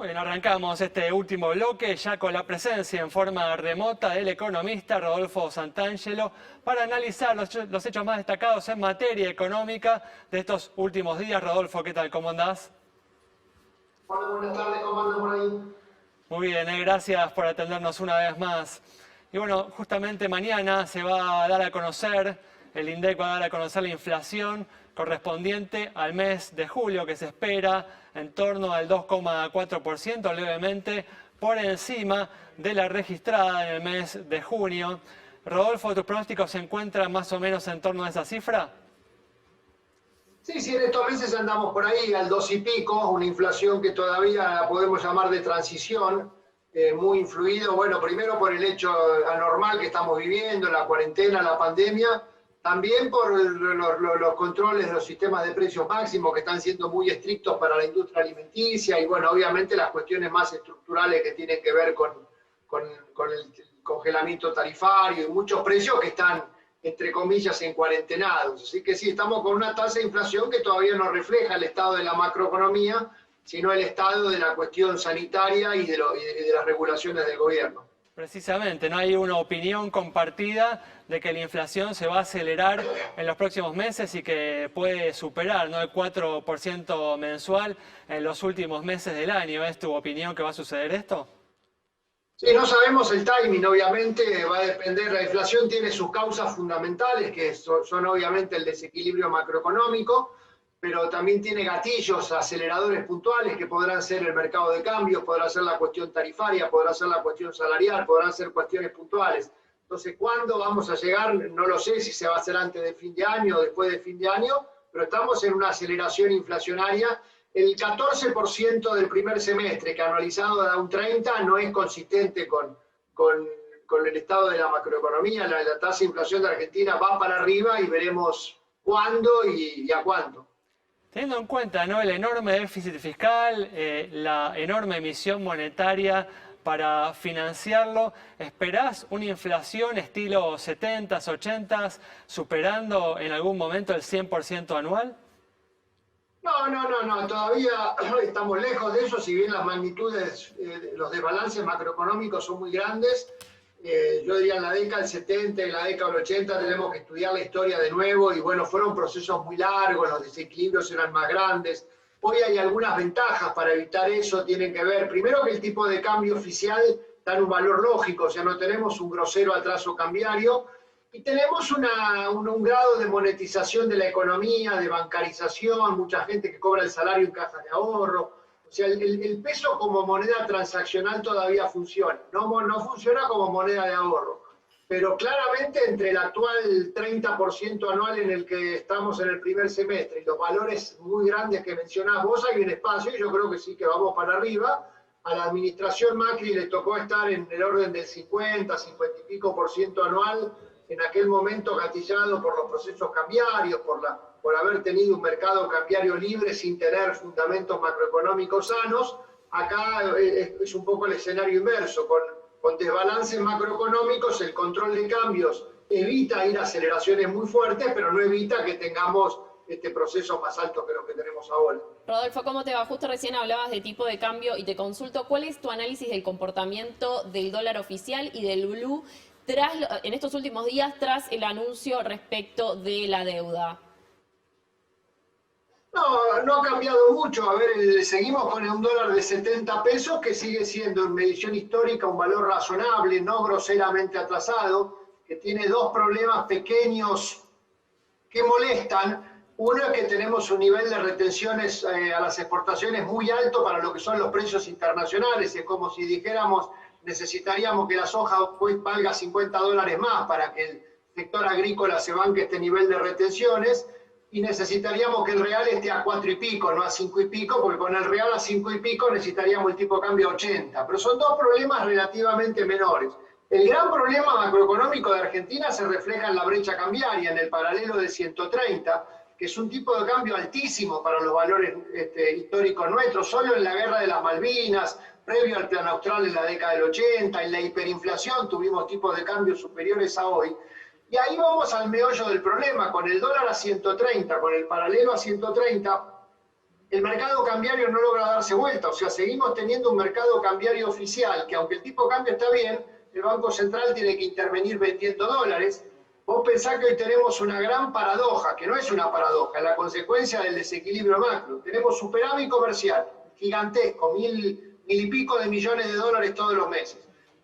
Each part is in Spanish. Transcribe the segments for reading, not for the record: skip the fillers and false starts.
Muy bien, arrancamos este último bloque ya con la presencia en forma remota del economista Rodolfo Santangelo para analizar los hechos más destacados en materia económica de estos últimos días. Rodolfo, ¿qué tal? ¿Cómo andás? Hola, buenas tardes, ¿cómo andan por ahí? Muy bien, gracias por atendernos una vez más. Y bueno, justamente mañana se va a dar a conocer, el INDEC va a dar a conocer la inflación correspondiente al mes de julio, que se espera en torno al 2,4%, levemente por encima de la registrada en el mes de junio. Rodolfo, ¿tus pronósticos se encuentran más o menos en torno a esa cifra? Sí, en estos meses andamos por ahí al 2 y pico, una inflación que todavía la podemos llamar de transición, muy influido, bueno, primero por el hecho anormal que estamos viviendo, la cuarentena, la pandemia, también por los controles de los sistemas de precios máximos que están siendo muy estrictos para la industria alimenticia y bueno, obviamente las cuestiones más estructurales que tienen que ver con el congelamiento tarifario y muchos precios que están entre comillas, en cuarentenados. Así que sí, estamos con una tasa de inflación que todavía no refleja el estado de la macroeconomía, sino el estado de la cuestión sanitaria y de las regulaciones del gobierno. Precisamente, no hay una opinión compartida de que la inflación se va a acelerar en los próximos meses y que puede superar, ¿no?, el 4% mensual en los últimos meses del año. ¿Es tu opinión que va a suceder esto? Sí, no sabemos el timing, obviamente va a depender, la inflación tiene sus causas fundamentales, que son obviamente el desequilibrio macroeconómico, pero también tiene gatillos, aceleradores puntuales que podrán ser el mercado de cambios, podrá ser la cuestión tarifaria, podrá ser la cuestión salarial, podrán ser cuestiones puntuales. Entonces, ¿cuándo vamos a llegar? No lo sé, si se va a hacer antes de fin de año o después de fin de año, pero estamos en una aceleración inflacionaria. El 14% del primer semestre, que anualizado da un 30%, no es consistente con el estado de la macroeconomía. La tasa de inflación de Argentina va para arriba y veremos cuándo y a cuánto. Teniendo en cuenta, ¿no?, el enorme déficit fiscal, la enorme emisión monetaria para financiarlo, ¿esperás una inflación estilo 70s, 80s, superando en algún momento el 100% anual? No, todavía estamos lejos de eso, si bien las magnitudes, los desbalances macroeconómicos son muy grandes. Yo diría en la década del 70 y la década del 80 tenemos que estudiar la historia de nuevo y bueno, fueron procesos muy largos, los desequilibrios eran más grandes. Hoy hay algunas ventajas para evitar eso, tienen que ver, primero que el tipo de cambio oficial da un valor lógico, o sea, no tenemos un grosero atraso cambiario, y tenemos un grado de monetización de la economía, de bancarización, mucha gente que cobra el salario en cajas de ahorro. O sea, el peso como moneda transaccional todavía funciona. No funciona como moneda de ahorro. Pero claramente entre el actual 30% anual en el que estamos en el primer semestre y los valores muy grandes que mencionás vos, hay un espacio y yo creo que sí que vamos para arriba. A la administración Macri le tocó estar en el orden del 50, 50 y pico por ciento anual, en aquel momento gatillado por los procesos cambiarios, por haber tenido un mercado cambiario libre sin tener fundamentos macroeconómicos sanos. Acá es un poco el escenario inverso, con desbalances macroeconómicos, el control de cambios evita ir a aceleraciones muy fuertes, pero no evita que tengamos este proceso más alto que los que tenemos ahora. Rodolfo, ¿cómo te va? Justo recién hablabas de tipo de cambio y te consulto, ¿cuál es tu análisis del comportamiento del dólar oficial y del blue en estos últimos días tras el anuncio respecto de la deuda? No ha cambiado mucho. A ver, seguimos con un dólar de 70 pesos que sigue siendo en medición histórica un valor razonable, no groseramente atrasado, que tiene dos problemas pequeños que molestan. Uno es que tenemos un nivel de retenciones a las exportaciones muy alto para lo que son los precios internacionales. Es como si dijéramos, necesitaríamos que la soja valga $50 más para que el sector agrícola se banque este nivel de retenciones, y necesitaríamos que el real esté a 4 y pico, no a 5 y pico, porque con el real a 5 y pico necesitaríamos el tipo de cambio a 80. Pero son dos problemas relativamente menores. El gran problema macroeconómico de Argentina se refleja en la brecha cambiaria, en el paralelo de 130, que es un tipo de cambio altísimo para los valores históricos nuestros. Solo en la guerra de las Malvinas, previo al plan austral en la década del 80, en la hiperinflación tuvimos tipos de cambio superiores a hoy. Y ahí vamos al meollo del problema, con el dólar a 130, con el paralelo a 130, el mercado cambiario no logra darse vuelta. O sea, seguimos teniendo un mercado cambiario oficial que, aunque el tipo de cambio está bien, el Banco Central tiene que intervenir vendiendo dólares. Vos pensás que hoy tenemos una gran paradoja, que no es una paradoja, es la consecuencia del desequilibrio macro. Tenemos superávit comercial gigantesco, mil y pico de millones de dólares todos los meses.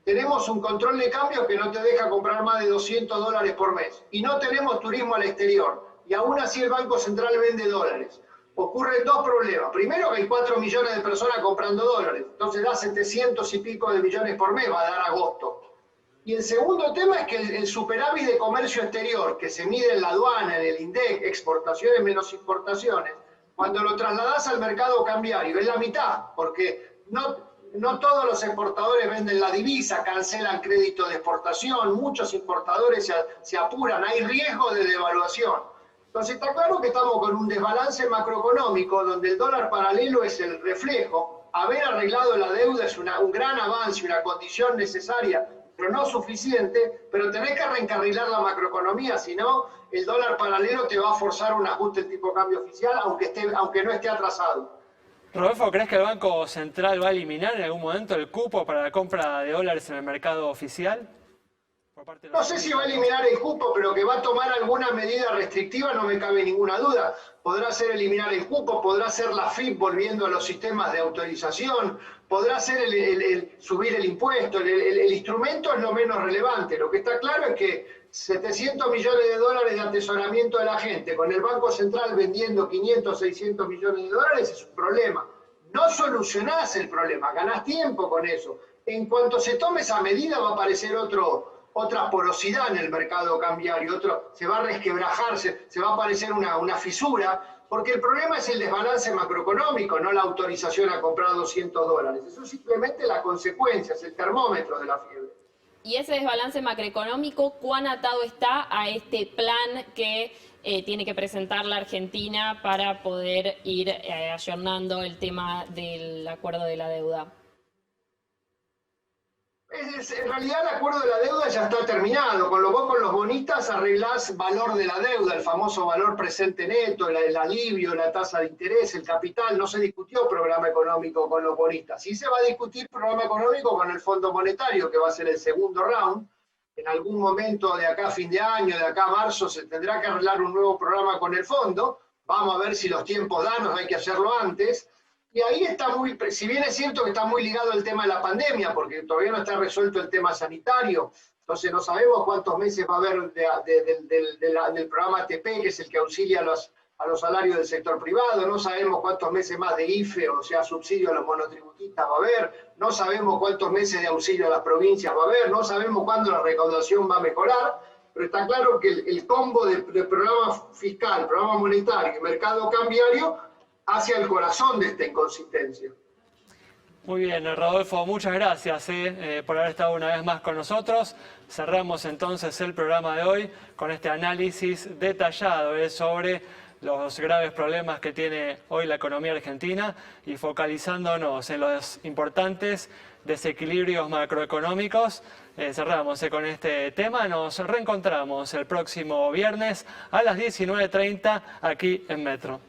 Tenemos un control de cambios que no te deja comprar más de 200 dólares por mes. Y no tenemos turismo al exterior. Y aún así el Banco Central vende dólares. Ocurren dos problemas. Primero, que hay 4 millones de personas comprando dólares. Entonces da 700 y pico de millones por mes, va a dar agosto. Y el segundo tema es que el superávit de comercio exterior, que se mide en la aduana, en el INDEC, exportaciones menos importaciones, cuando lo trasladás al mercado cambiario, es la mitad, porque no todos los exportadores venden la divisa, cancelan crédito de exportación, muchos importadores se apuran, hay riesgo de devaluación. Entonces está claro que estamos con un desbalance macroeconómico donde el dólar paralelo es el reflejo. Haber arreglado la deuda es un gran avance, una condición necesaria, pero no suficiente, pero tenés que reencarrilar la macroeconomía, si no, el dólar paralelo te va a forzar un ajuste del tipo de cambio oficial, aunque no esté atrasado. Rodolfo, ¿crees que el Banco Central va a eliminar en algún momento el cupo para la compra de dólares en el mercado oficial? No sé si va a eliminar el cupo, pero que va a tomar alguna medida restrictiva no me cabe ninguna duda. Podrá ser eliminar el cupo, podrá ser la FIP volviendo a los sistemas de autorización, podrá ser subir el impuesto, el instrumento es lo menos relevante. Lo que está claro es que 700 millones de dólares de atesoramiento de la gente, con el Banco Central vendiendo 500, 600 millones de dólares es un problema. No solucionás el problema, ganás tiempo con eso. En cuanto se tome esa medida va a aparecer otra porosidad en el mercado cambiario, se va a resquebrajar, se va a aparecer una fisura, porque el problema es el desbalance macroeconómico, no la autorización a comprar 200 dólares. Eso es simplemente la consecuencia, es el termómetro de la fiebre. Y ese desbalance macroeconómico, ¿cuán atado está a este plan que tiene que presentar la Argentina para poder ir ayornando el tema del acuerdo de la deuda? En realidad el acuerdo de la deuda ya está terminado, con los bonistas arreglás valor de la deuda, el famoso valor presente neto, el alivio, la tasa de interés, el capital. No se discutió programa económico con los bonistas. Sí se va a discutir programa económico con el Fondo Monetario, que va a ser el segundo round. En algún momento de acá a fin de año, de acá a marzo, se tendrá que arreglar un nuevo programa con el fondo. Vamos a ver si los tiempos dan, hay que hacerlo antes. Y ahí está si bien es cierto que está muy ligado el tema de la pandemia, porque todavía no está resuelto el tema sanitario, entonces no sabemos cuántos meses va a haber del programa ATP, que es el que auxilia a los salarios del sector privado, no sabemos cuántos meses más de IFE, o sea, subsidio a los monotributistas va a haber, no sabemos cuántos meses de auxilio a las provincias va a haber, no sabemos cuándo la recaudación va a mejorar, pero está claro que el combo del programa fiscal, programa monetario y mercado cambiario hacia el corazón de esta inconsistencia. Muy bien, Rodolfo, muchas gracias por haber estado una vez más con nosotros. Cerramos entonces el programa de hoy con este análisis detallado sobre los graves problemas que tiene hoy la economía argentina y focalizándonos en los importantes desequilibrios macroeconómicos. Cerramos con este tema. Nos reencontramos el próximo viernes a las 19:30 aquí en Metro.